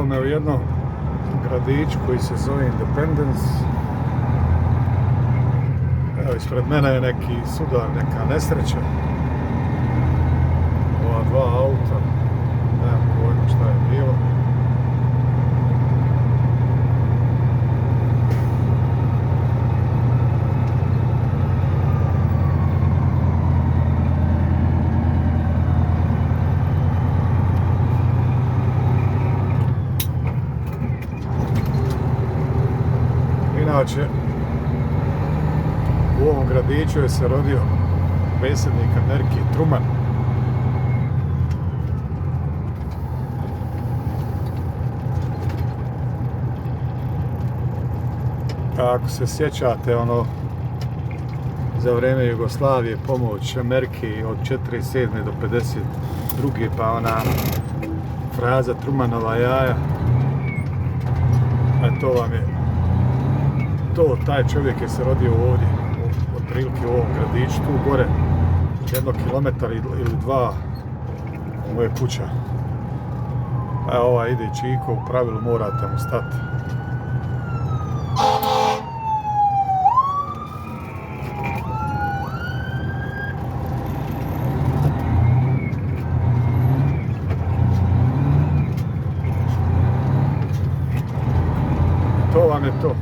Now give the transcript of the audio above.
Evo me u jednom gradiću koji se zove Independence. Evo, ispred mene je neki sudar, neka nesreća. Ova dva auta, nemam pojma šta je bilo. Inače, u ovom gradiću je se rodio predsjednik Amerike Truman. Ako se sjećate, za vrijeme Jugoslavije pomoć Amerike od 47. do 52. pa ona fraza Trumanova jaja, a to vam je taj čovjek je se rodio ovdje, otprilike u ovom gradiću, tu gore, 1 kilometar ili 2 moje kuća. Evo, ova ide Čiko, u pravilu morate mu stati. To vam je to.